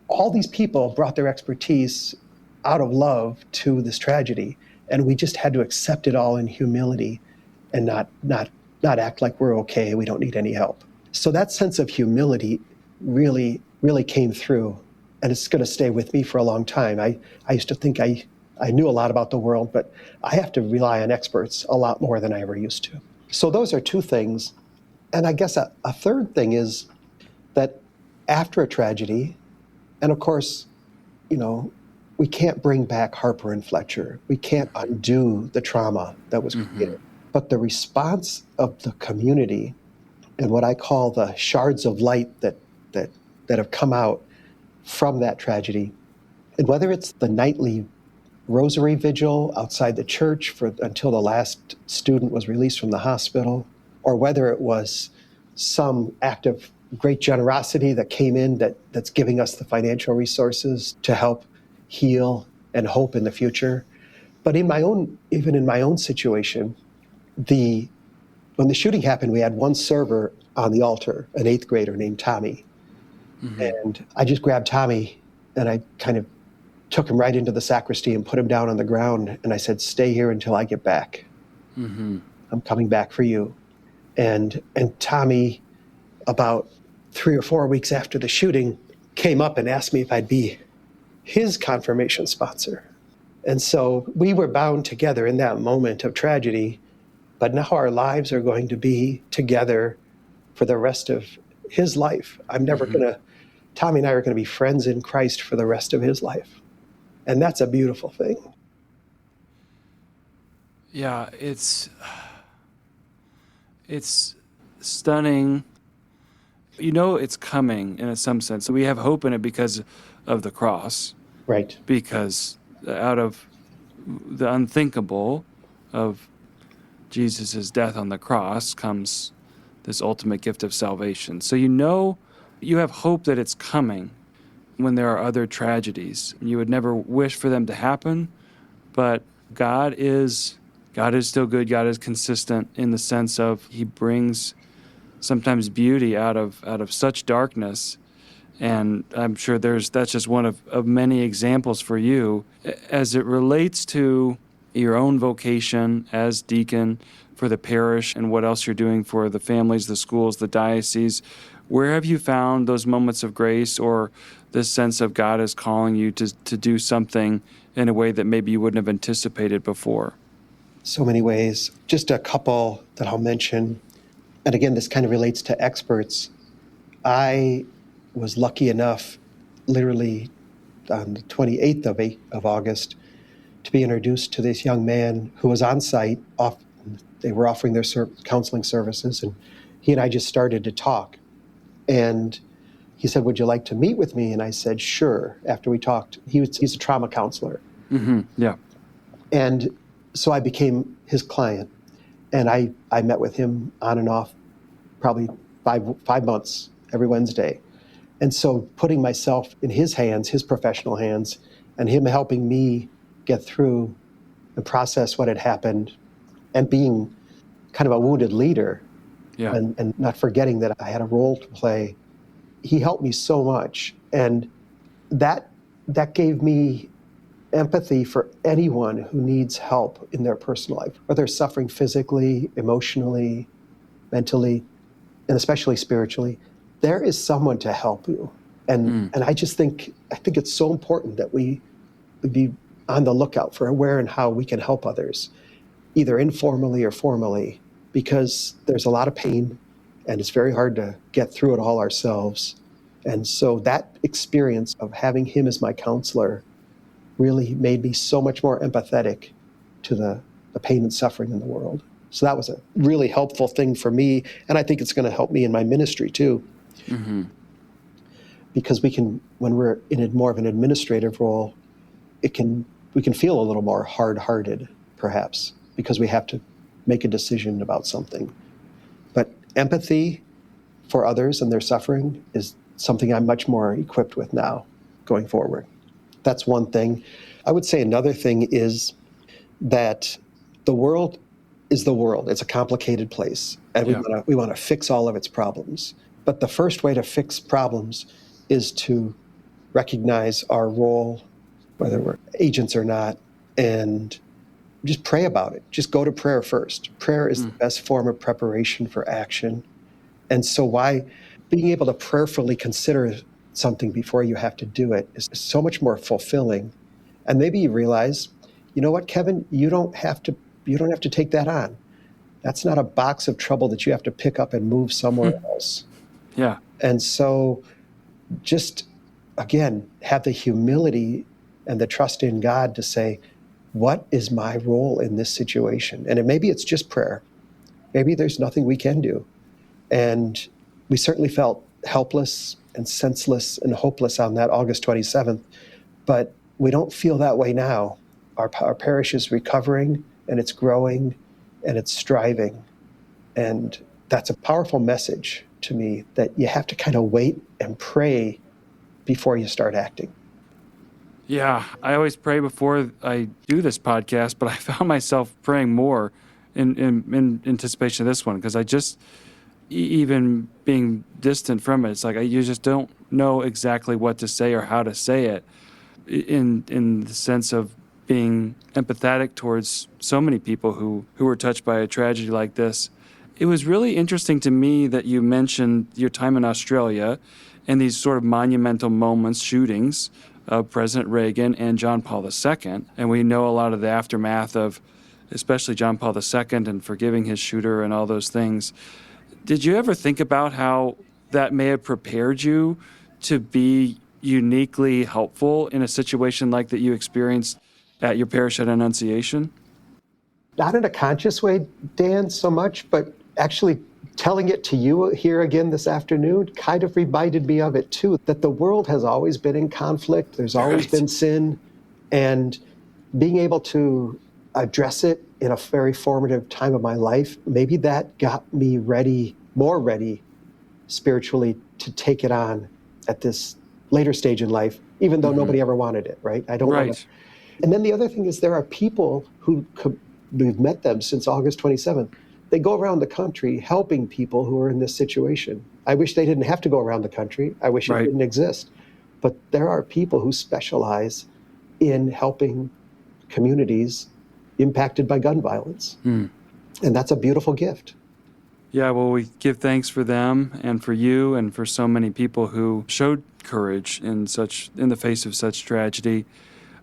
All these people brought their expertise out of love to this tragedy, and we just had to accept it all in humility and not act like we're okay, we don't need any help. So that sense of humility really, really came through, and it's going to stay with me for a long time. I used to think I knew a lot about the world, but I have to rely on experts a lot more than I ever used to. So those are two things. And I guess a third thing is that after a tragedy, and of course, we can't bring back Harper and Fletcher. We can't undo the trauma that was created. But the response of the community and what I call the shards of light that have come out from that tragedy, and whether it's the nightly rosary vigil outside the church until the last student was released from the hospital, or whether it was some act of great generosity that came in that's giving us the financial resources to help heal and hope in the future. But even in my own situation, when the shooting happened, we had one server on the altar, an 8th grader named Tommy. And I just grabbed Tommy and I kind of took him right into the sacristy and put him down on the ground. And I said, stay here until I get back. I'm coming back for you. And Tommy, about 3 or 4 weeks after the shooting, came up and asked me if I'd be his confirmation sponsor. And so we were bound together in that moment of tragedy, but now our lives are going to be together for the rest of his life. Tommy and I are going to be friends in Christ for the rest of his life. And that's a beautiful thing. Yeah, it's stunning. It's coming in some sense. We have hope in it because of the cross. Right. Because out of the unthinkable of Jesus' death on the cross comes this ultimate gift of salvation. So you have hope that it's coming when there are other tragedies. You would never wish for them to happen, but God is still good. God is consistent in the sense of he brings sometimes beauty out of such darkness. And I'm sure that's just one of many examples for you. As it relates to your own vocation as deacon for the parish and what else you're doing for the families, the schools, the diocese, where have you found those moments of grace or this sense of God is calling you to do something in a way that maybe you wouldn't have anticipated before? So many ways. Just a couple that I'll mention. And again, this kind of relates to experts. I was lucky enough, literally on the 28th of August, to be introduced to this young man who was on site. They were offering their counseling services, and he and I just started to talk. And he said, would you like to meet with me? And I said, sure. After we talked, he's a trauma counselor. Yeah. And so I became his client. And I met with him on and off probably five months every Wednesday. And so putting myself in his hands, his professional hands, and him helping me get through and process what had happened and being kind of a wounded leader and not forgetting that I had a role to play, he helped me so much. And that gave me empathy for anyone who needs help in their personal life, whether they're suffering physically, emotionally, mentally, and especially spiritually. There is someone to help you. And I think it's so important that we be on the lookout for where and how we can help others, either informally or formally, because there's a lot of pain and it's very hard to get through it all ourselves. And so that experience of having him as my counselor really made me so much more empathetic to the pain and suffering in the world. So that was a really helpful thing for me. And I think it's going to help me in my ministry too. Because when we're in more of an administrative role, we can feel a little more hard-hearted, perhaps, because we have to make a decision about something. But empathy for others and their suffering is something I'm much more equipped with now going forward. That's one thing. I would say another thing is that the world is the world. It's a complicated place, and we want to fix all of its problems. But the first way to fix problems is to recognize our role, whether we're agents or not, and just pray about it. Just go to prayer first. Prayer is the best form of preparation for action. And so being able to prayerfully consider something before you have to do it is so much more fulfilling. And maybe you realize, you know what, Kevin, you don't have to take that on. That's not a box of trouble that you have to pick up and move somewhere else. Yeah. And so just, again, have the humility and the trust in God to say, what is my role in this situation? And maybe it's just prayer. Maybe there's nothing we can do. And we certainly felt helpless and senseless and hopeless on that August 27th, but we don't feel that way now. Our parish is recovering, and it's growing, and it's striving. And that's a powerful message to me, that you have to kind of wait and pray before you start acting. Yeah, I always pray before I do this podcast, but I found myself praying more in anticipation of this one, because I just, even being distant from it, it's like you just don't know exactly what to say or how to say it, in the sense of being empathetic towards so many people who were touched by a tragedy like this. It was really interesting to me that you mentioned your time in Australia and these sort of monumental moments, shootings of President Reagan and John Paul II. And we know a lot of the aftermath of especially John Paul II and forgiving his shooter and all those things. Did you ever think about how that may have prepared you to be uniquely helpful in a situation like that you experienced at your parish at Annunciation? Not in a conscious way, Dan, so much, but actually telling it to you here again this afternoon kind of reminded me of it too, that the world has always been in conflict. There's always been sin, and being able to address it in a very formative time of my life, maybe that got me ready, more ready spiritually to take it on at this later stage in life, even though nobody ever wanted it, right? I don't want to. And then the other thing is, there are people who, we've met them since August 27th. They go around the country helping people who are in this situation. I wish they didn't have to go around the country. I wish it didn't exist. But there are people who specialize in helping communities impacted by gun violence. And that's a beautiful gift. Yeah, well, we give thanks for them and for you and for so many people who showed courage in the face of such tragedy.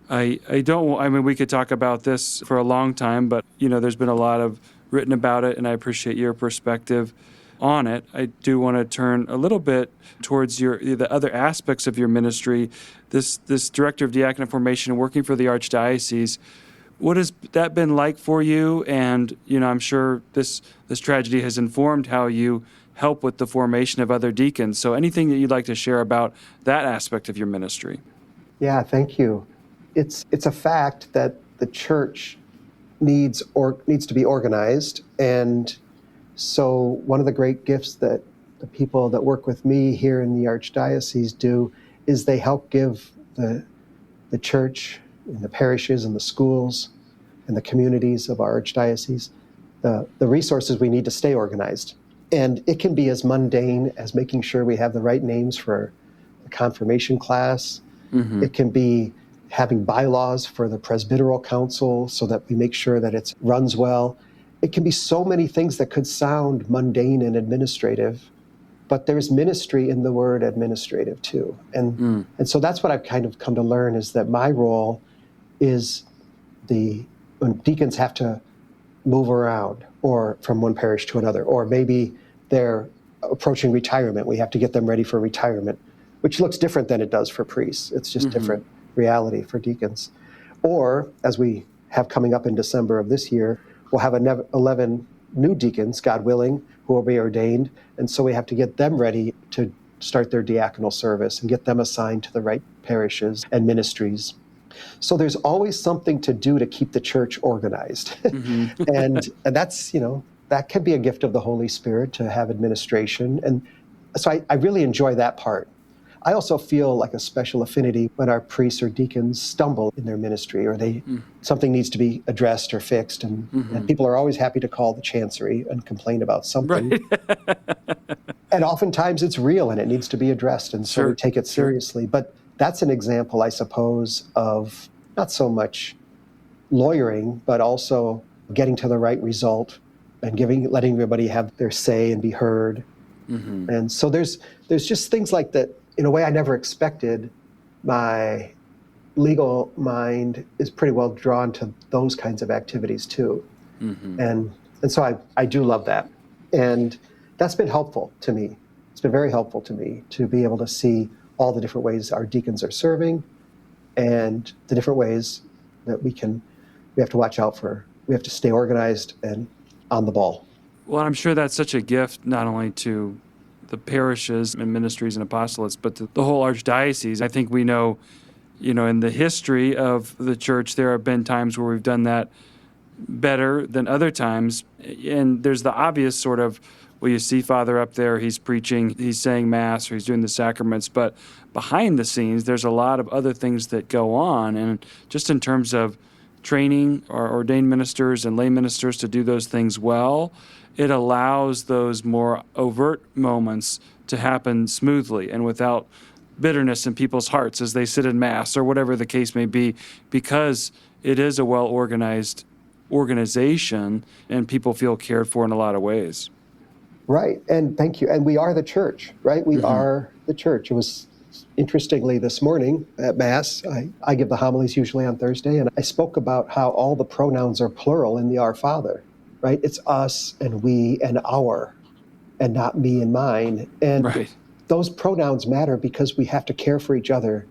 I mean, we could talk about this for a long time, but, there's been a lot of written about it, and I appreciate your perspective on it. I do want to turn a little bit towards the other aspects of your ministry. This director of diaconate formation and working for the Archdiocese. What has that been like for you? And, I'm sure this tragedy has informed how you help with the formation of other deacons. So anything that you'd like to share about that aspect of your ministry? Yeah, thank you. It's a fact that the church needs to be organized. And so one of the great gifts that the people that work with me here in the Archdiocese do is they help give the church and the parishes and the schools and the communities of our Archdiocese the resources we need to stay organized. And it can be as mundane as making sure we have the right names for the confirmation class. It can be having bylaws for the presbyteral council so that we make sure that it runs well. It can be so many things that could sound mundane and administrative, but there's ministry in the word administrative too. And so that's what I've kind of come to learn, is that my role is when deacons have to move around or from one parish to another, or maybe they're approaching retirement. We have to get them ready for retirement, which looks different than it does for priests. It's just different reality for deacons. Or, as we have coming up in December of this year, we'll have 11 new deacons, God willing, who will be ordained. And so we have to get them ready to start their diaconal service and get them assigned to the right parishes and ministries. So there's always something to do to keep the church organized. And that's, that can be a gift of the Holy Spirit, to have administration. And so I really enjoy that part. I also feel like a special affinity when our priests or deacons stumble in their ministry, or something needs to be addressed or fixed. And people are always happy to call the chancery and complain about something. And oftentimes it's real and it needs to be addressed. And so we take it seriously. But that's an example, I suppose, of not so much lawyering, but also getting to the right result and letting everybody have their say and be heard. And so there's just things like that. In a way I never expected. My legal mind is pretty well drawn to those kinds of activities too. And so I do love that. And that's been helpful to me. It's been very helpful to me to be able to see all the different ways our deacons are serving and the different ways that we have to watch out for. We have to stay organized and on the ball. Well, I'm sure that's such a gift, not only to the parishes and ministries and apostolates, but to the whole Archdiocese. I think we know, in the history of the church, there have been times where we've done that better than other times. And there's the obvious sort of well, you see Father up there, he's preaching, he's saying Mass, or he's doing the sacraments, but behind the scenes, there's a lot of other things that go on. And just in terms of training our ordained ministers and lay ministers to do those things well, it allows those more overt moments to happen smoothly and without bitterness in people's hearts as they sit in Mass or whatever the case may be, because it is a well-organized organization and people feel cared for in a lot of ways. Right. And thank you. And we are the church, right? We are the church. It was interestingly this morning at Mass, I give the homilies usually on Thursday, and I spoke about how all the pronouns are plural in the Our Father, right? It's us and we and our, and not me and mine. And those pronouns matter because we have to care for each other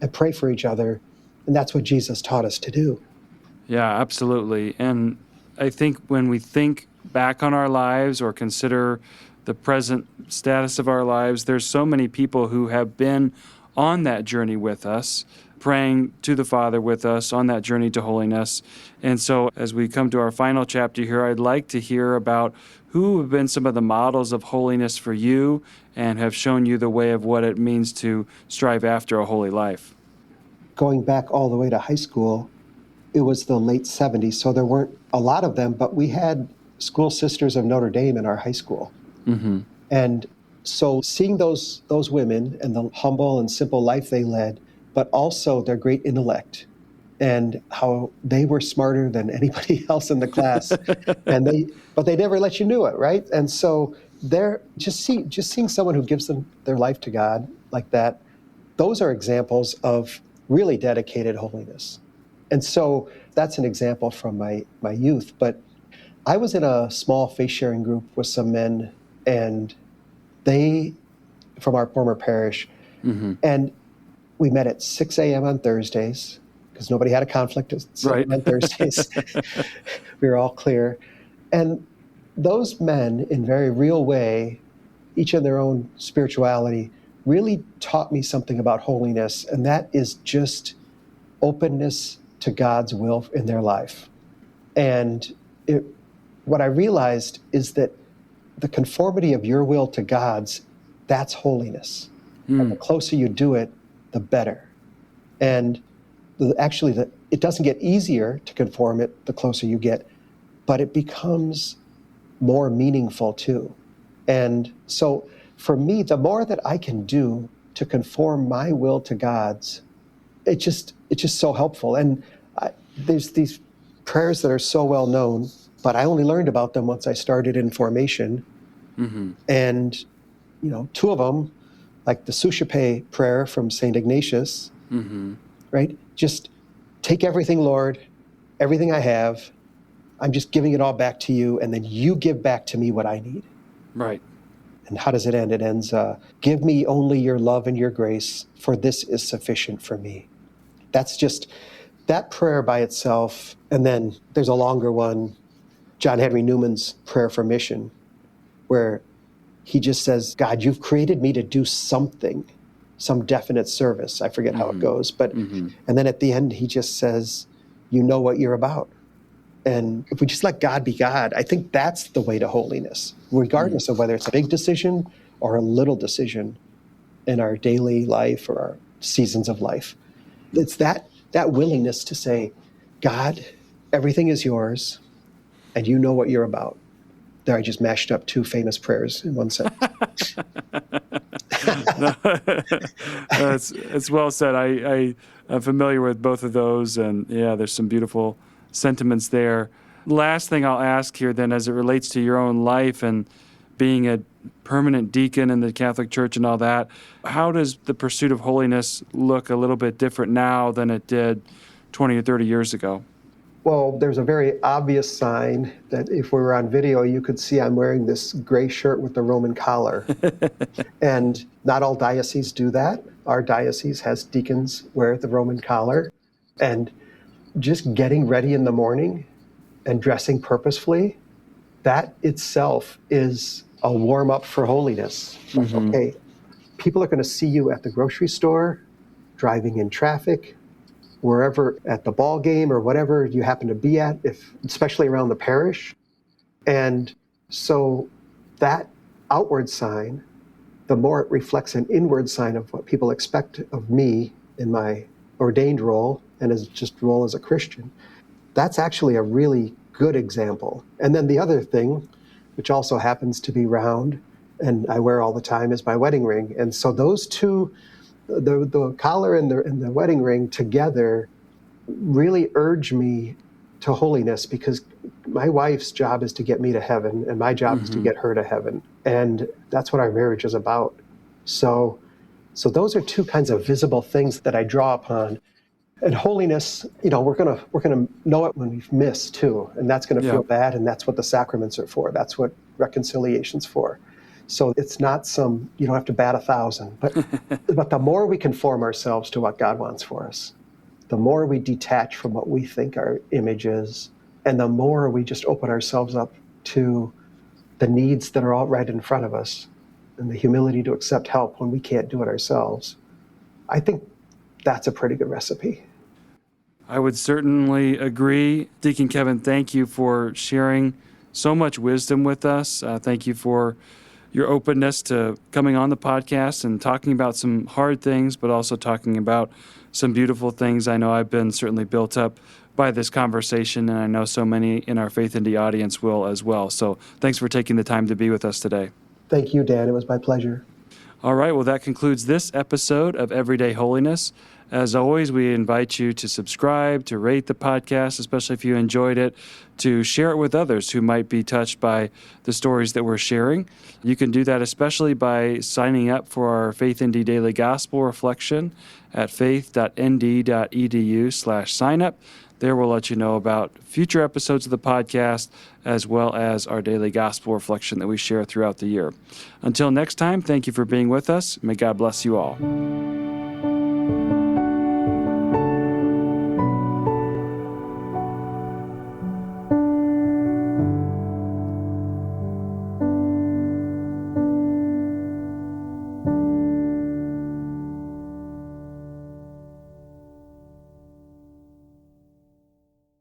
and pray for each other. And that's what Jesus taught us to do. Yeah, absolutely. And I think when we think back on our lives or consider the present status of our lives, there's so many people who have been on that journey with us, praying to the Father with us on that journey to holiness. And so as we come to our final chapter here, I'd like to hear about who have been some of the models of holiness for you and have shown you the way of what it means to strive after a holy life. Going back all the way to high school, it was the late 70s, so there weren't a lot of them, but we had School Sisters of Notre Dame in our high school. Mm-hmm. And so seeing those women and the humble and simple life they led, but also their great intellect and how they were smarter than anybody else in the class, but they never let you know it, right? And so they're just seeing someone who gives them their life to God like that. Those are examples of really dedicated holiness. And so that's an example from my youth. But I was in a small faith-sharing group with some men, and they, from our former parish, and we met at 6 a.m. on Thursdays, because nobody had a conflict on Thursdays. We were all clear. And those men, in a very real way, each in their own spirituality, really taught me something about holiness, and that is just openness to God's will in their life. And what I realized is that the conformity of your will to God's, that's holiness. And the closer you do it, the better. And it doesn't get easier to conform it the closer you get, but it becomes more meaningful too. And so for me, the more that I can do to conform my will to God's, it's just so helpful. And there's these prayers that are so well known, but I only learned about them once I started in formation. And, two of them, like the Suscipe prayer from St. Ignatius, right? Just take everything, Lord, everything I have. I'm just giving it all back to you, and then you give back to me what I need. Right. And how does it end? It ends, give me only your love and your grace, for this is sufficient for me. That's just that prayer by itself. And then there's a longer one, John Henry Newman's prayer for mission, where he just says, God, you've created me to do something, some definite service. I forget how it goes. But and then at the end, he just says, you know what you're about. And if we just let God be God, I think that's the way to holiness, regardless of whether it's a big decision or a little decision in our daily life or our seasons of life. It's that willingness to say, God, everything is yours, and you know what you're about. There, I just mashed up two famous prayers in one sentence. It's well said. I'm familiar with both of those, and there's some beautiful sentiments there. Last thing I'll ask here then, as it relates to your own life and being a permanent deacon in the Catholic Church and all that, how does the pursuit of holiness look a little bit different now than it did 20 or 30 years ago? Well, there's a very obvious sign that if we were on video, you could see I'm wearing this gray shirt with the Roman collar. And not all dioceses do that. Our diocese has deacons wear the Roman collar. And just getting ready in the morning and dressing purposefully, that itself is a warm-up for holiness. Like, okay, people are going to see you at the grocery store, driving in traffic, wherever, at the ball game or whatever you happen to be at, especially around the parish. And so that outward sign, the more it reflects an inward sign of what people expect of me in my ordained role and as just role as a Christian. That's actually a really good example. And then the other thing, which also happens to be round and I wear all the time, is my wedding ring. And so those two, the collar and the wedding ring together, really urge me to holiness, because my wife's job is to get me to heaven and my job is to get her to heaven. And that's what our marriage is about. So those are two kinds of visible things that I draw upon. And holiness, we're gonna know it when we've missed too, and that's gonna feel bad. And that's what the sacraments are for. That's what reconciliation's for. So it's not you don't have to bat 1,000, but the more we conform ourselves to what God wants for us, the more we detach from what we think our image is, and the more we just open ourselves up to the needs that are all right in front of us, and the humility to accept help when we can't do it ourselves, I think that's a pretty good recipe. I would certainly agree. Deacon Kevin, thank you for sharing so much wisdom with us. Thank you for your openness to coming on the podcast and talking about some hard things, but also talking about some beautiful things. I know I've been certainly built up by this conversation, and I know so many in our Faith Indy audience will as well. So thanks for taking the time to be with us today. Thank you, Dan. It was my pleasure. All right, well, that concludes this episode of Everyday Holiness. As always, we invite you to subscribe, to rate the podcast, especially if you enjoyed it, to share it with others who might be touched by the stories that we're sharing. You can do that especially by signing up for our Faith Indy Daily Gospel Reflection at faith.nd.edu/signup. There we'll let you know about future episodes of the podcast, as well as our daily gospel reflection that we share throughout the year. Until next time, thank you for being with us. May God bless you all.